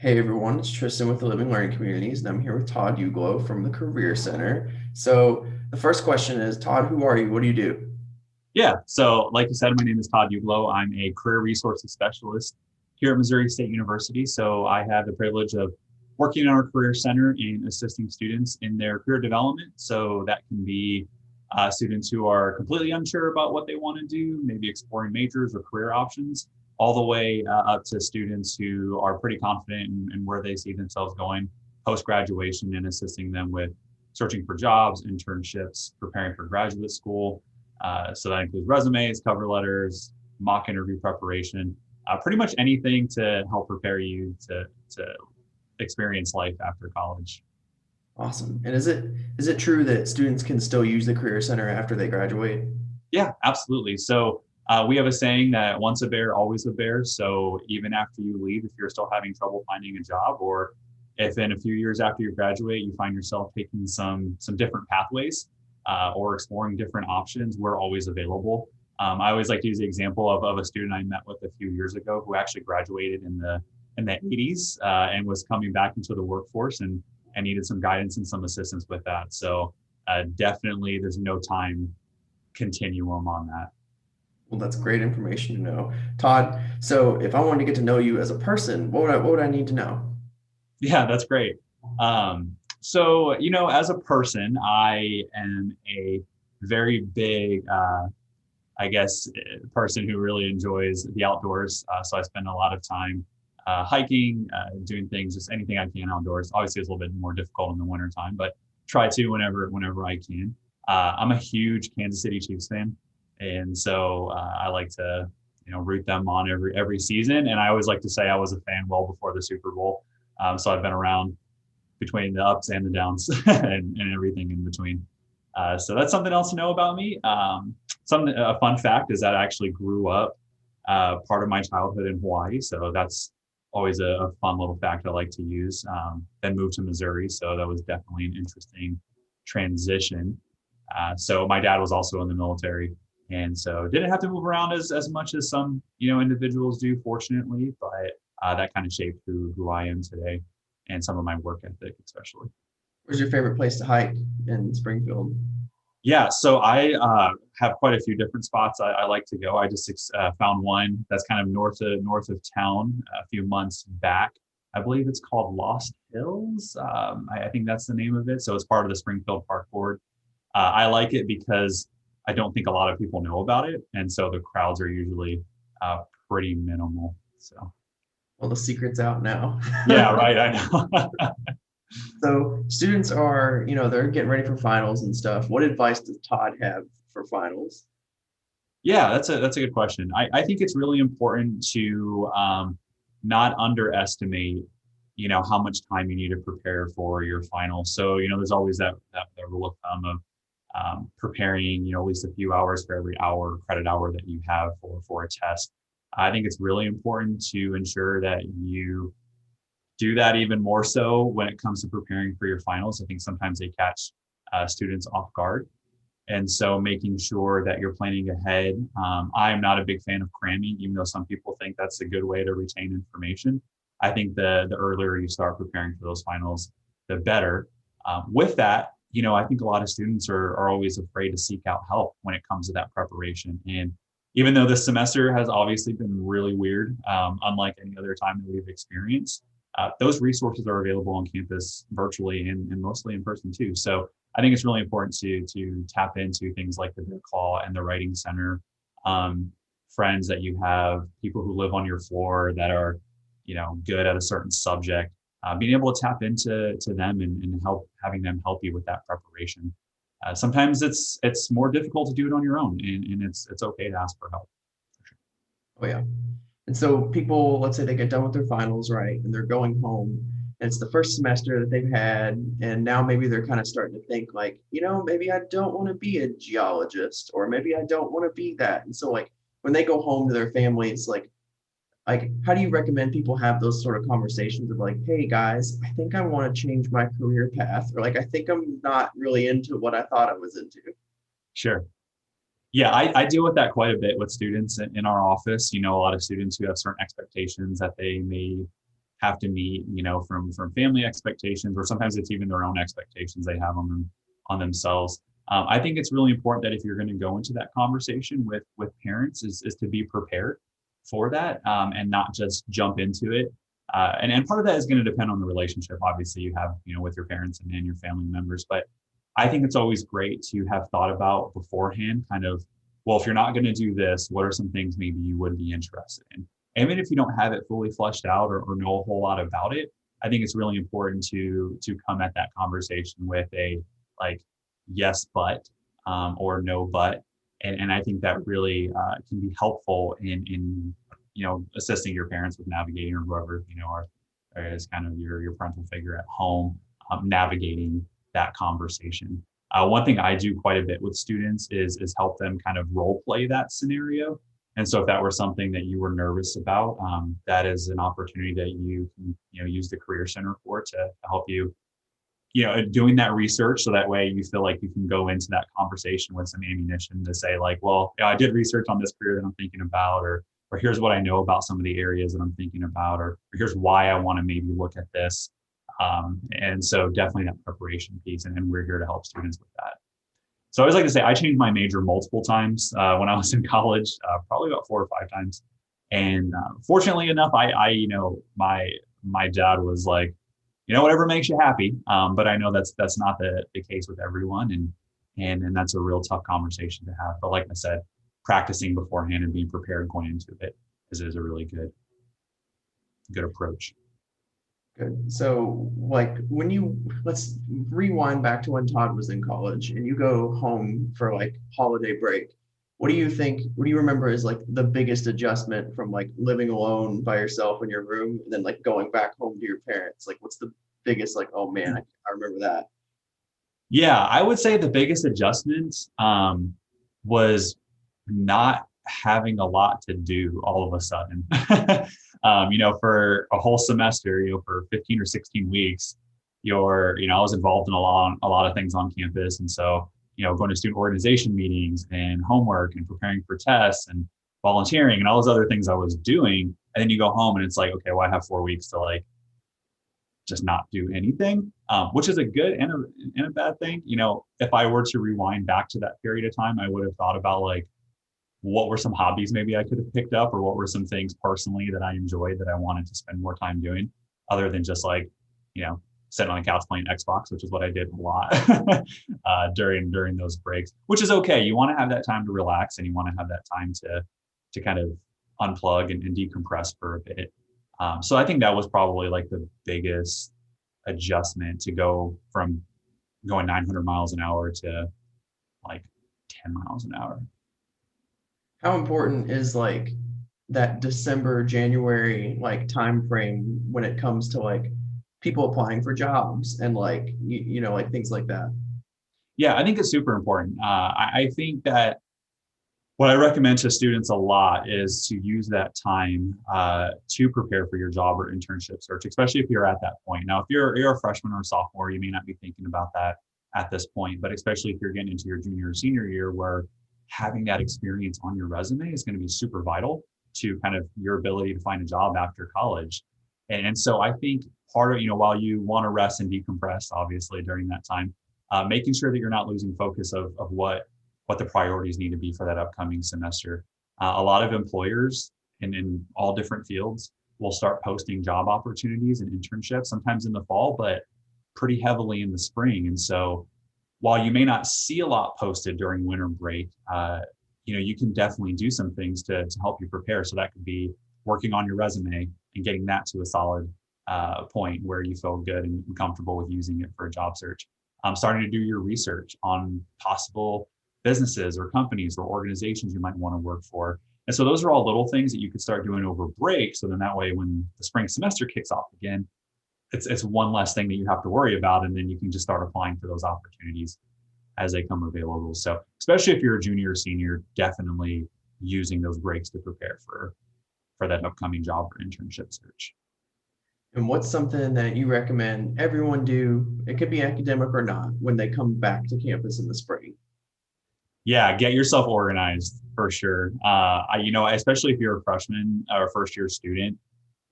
Hey everyone, it's Tristan with the Living Learning Communities, and I'm here with Todd Euglow from the Career Center. So the first question is, Todd, who are you? What do you do? Yeah, so like you said, my name is Todd Euglow. I'm a career resources specialist here at Missouri State University. So I have the privilege of working in our career center and assisting students in their career development. So that can be students who are completely unsure about what they want to do, maybe exploring majors or career options, all the way up to students who are pretty confident in where they see themselves going post graduation and assisting them with searching for jobs, internships, preparing for graduate school. So that includes resumes, cover letters, mock interview preparation, pretty much anything to help prepare you to experience life after college. Awesome. And is it true that students can still use the Career Center after they graduate? Yeah, absolutely. So we have a saying that once a bear, always a bear. So even after you leave, if you're still having trouble finding a job, or if in a few years after you graduate, you find yourself taking some different pathways or exploring different options, we're always available. I always like to use the example of a student I met with a few years ago who actually graduated in the 80s and was coming back into the workforce and needed some guidance and some assistance with that. So definitely, there's no time continuum on that. Well, that's great information to know. Todd, so if I wanted to get to know you as a person, what would I need to know? Yeah, that's great. As a person, I am a very big, I guess, person who really enjoys the outdoors. So I spend a lot of time hiking, doing things, just anything I can outdoors. Obviously, it's a little bit more difficult in the wintertime, but try to whenever I can. I'm a huge Kansas City Chiefs fan, and so I like to root them on every season. And I always like to say I was a fan well before the Super Bowl. So I've been around between the ups and the downs and everything in between. So that's something else to know about me. A fun fact is that I actually grew up part of my childhood in Hawaii, so that's always a fun little fact I like to use. Then moved to Missouri, so that was definitely an interesting transition. So my dad was also in the military, and so didn't have to move around as much as some individuals do, fortunately. But that kind of shaped who I am today, and some of my work ethic, especially. Where's your favorite place to hike in Springfield? Yeah, so I have quite a few different spots I like to go. I just found one that's kind of north of town a few months back. I believe it's called Lost Hills. I think that's the name of it. So it's part of the Springfield Park Board. I like it because I don't think a lot of people know about it, and so the crowds are usually pretty minimal. So Well, the secret's out now. yeah, right. I know. So students are, they're getting ready for finals and stuff. What advice does Todd have for finals? Yeah, that's a good question. I think it's really important to not underestimate, how much time you need to prepare for your final. So, there's always that rule of thumb of preparing, at least a few hours for every hour, credit hour that you have for a test. I think it's really important to ensure that you do that even more so when it comes to preparing for your finals. I think sometimes they catch students off guard. And so making sure that you're planning ahead. I'm not a big fan of cramming, even though some people think that's a good way to retain information. I think the earlier you start preparing for those finals, the better. With that, I think a lot of students are always afraid to seek out help when it comes to that preparation. And even though this semester has obviously been really weird, unlike any other time that we've experienced, those resources are available on campus virtually and mostly in person too. So I think it's really important to tap into things like the Bear Claw and the Writing Center, friends that you have, people who live on your floor that are, good at a certain subject, being able to tap into them and having them help you with that preparation. Sometimes it's more difficult to do it on your own, and it's okay to ask for help. Oh yeah. And so people, let's say they get done with their finals, right? And they're going home. And it's the first semester that they've had. And now maybe they're kind of starting to think like, maybe I don't want to be a geologist, or maybe I don't want to be that. And so like when they go home to their families, like how do you recommend people have those sort of conversations of like, hey guys, I think I want to change my career path, or like I think I'm not really into what I thought I was into. Sure. Yeah, I deal with that quite a bit with students in our office. A lot of students who have certain expectations that they may have to meet, from family expectations, or sometimes it's even their own expectations they have on themselves. I think it's really important that if you're going to go into that conversation with parents, is to be prepared for that, and not just jump into it. And part of that is going to depend on the relationship, obviously, you have, with your parents and your family members. But I think it's always great to have thought about beforehand, kind of, well, if you're not going to do this, what are some things maybe you would be interested in? Even if you don't have it fully fleshed out, or know a whole lot about it, I think it's really important to come at that conversation with a, like, yes, but, or no, but. And I think that really can be helpful in assisting your parents with navigating, or whoever, or is kind of your parental figure at home, navigating that conversation. One thing I do quite a bit with students is help them kind of role play that scenario. And so if that were something that you were nervous about, that is an opportunity that you can, use the Career Center for, to help you, doing that research. So that way you feel like you can go into that conversation with some ammunition to say, like, well, I did research on this career that I'm thinking about, or here's what I know about some of the areas that I'm thinking about, or here's why I want to maybe look at this. And so definitely that preparation piece, and we're here to help students with that. So I always like to say I changed my major multiple times when I was in college, probably about 4 or 5 times. And fortunately enough, my dad was like, whatever makes you happy. But I know that's not the case with everyone, and that's a real tough conversation to have. But like I said, practicing beforehand and being prepared going into it is a really good approach. Good. So, like, let's rewind back to when Todd was in college and you go home for like holiday break. What do you think? What do you remember is like the biggest adjustment from like living alone by yourself in your room and then like going back home to your parents? Like, what's the biggest, like, oh man, I remember that. Yeah, I would say the biggest adjustment was not having a lot to do all of a sudden. For a whole semester, for 15 or 16 weeks, I was involved in a lot of things on campus. And so, going to student organization meetings and homework and preparing for tests and volunteering and all those other things I was doing. And then you go home and it's like, okay, well, I have 4 weeks to like just not do anything, which is a good and a bad thing. If I were to rewind back to that period of time, I would have thought about, like, what were some hobbies maybe I could have picked up, or what were some things personally that I enjoyed that I wanted to spend more time doing, other than just like, sitting on the couch playing Xbox, which is what I did a lot during those breaks, which is okay. You want to have that time to relax, and you want to have that time to kind of unplug and decompress for a bit. So I think that was probably like the biggest adjustment, to go from going 900 miles an hour to like 10 miles an hour. How important is like that December, January like time frame when it comes to like people applying for jobs and like like things like that? Yeah, I think it's super important. I think that what I recommend to students a lot is to use that time to prepare for your job or internship search, especially if you're at that point. Now, if you're a freshman or a sophomore, you may not be thinking about that at this point, but especially if you're getting into your junior or senior year, where having that experience on your resume is going to be super vital to kind of your ability to find a job after college. And so I think part of, while you want to rest and decompress, obviously during that time, making sure that you're not losing focus of what the priorities need to be for that upcoming semester. A lot of employers in all different fields will start posting job opportunities and internships, sometimes in the fall, but pretty heavily in the spring. And so while you may not see a lot posted during winter break, you can definitely do some things to help you prepare. So that could be working on your resume and getting that to a solid point where you feel good and comfortable with using it for a job search. Starting to do your research on possible businesses or companies or organizations you might want to work for. And so those are all little things that you could start doing over break. So then that way, when the spring semester kicks off again, it's one less thing that you have to worry about. And then you can just start applying for those opportunities as they come available. So especially if you're a junior or senior, definitely using those breaks to prepare for that upcoming job or internship search. And what's something that you recommend everyone do? It could be academic or not when they come back to campus in the spring. Yeah, get yourself organized for sure. Especially if you're a freshman or a first year student,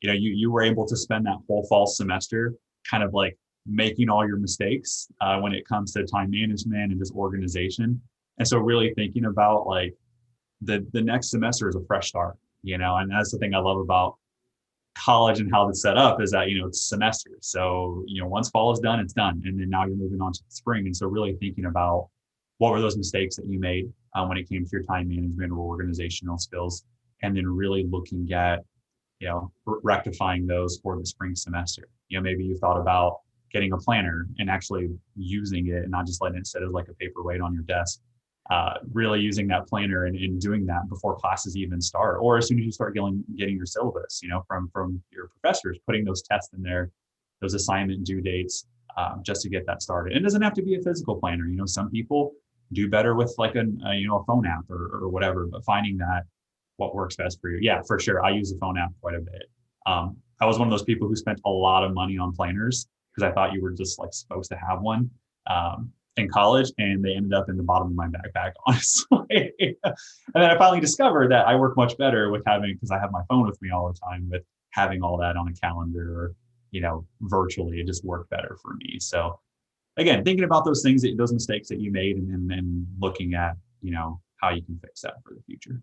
you were able to spend that whole fall semester kind of like making all your mistakes when it comes to time management and just organization. And so really thinking about like the next semester is a fresh start, and that's the thing I love about college and how it's set up is that, it's semesters. So, once fall is done, it's done. And then now you're moving on to the spring. And so really thinking about what were those mistakes that you made when it came to your time management or organizational skills, and then really looking at, rectifying those for the spring semester. Maybe you thought about getting a planner and actually using it and not just letting it sit as like a paperweight on your desk. Really using that planner and doing that before classes even start, or as soon as you start getting your syllabus, from your professors, putting those tests in there, those assignment due dates, just to get that started. It doesn't have to be a physical planner. Some people do better with like a phone app or whatever, but finding that what works best for you. Yeah, for sure. I use the phone app quite a bit. I was one of those people who spent a lot of money on planners because I thought you were just like supposed to have one. In college, and they ended up in the bottom of my backpack, honestly. And then I finally discovered that I work much better with because I have my phone with me all the time, with having all that on a calendar or, virtually. It just worked better for me. So again, thinking about those things, those mistakes that you made, and then looking at, how you can fix that for the future.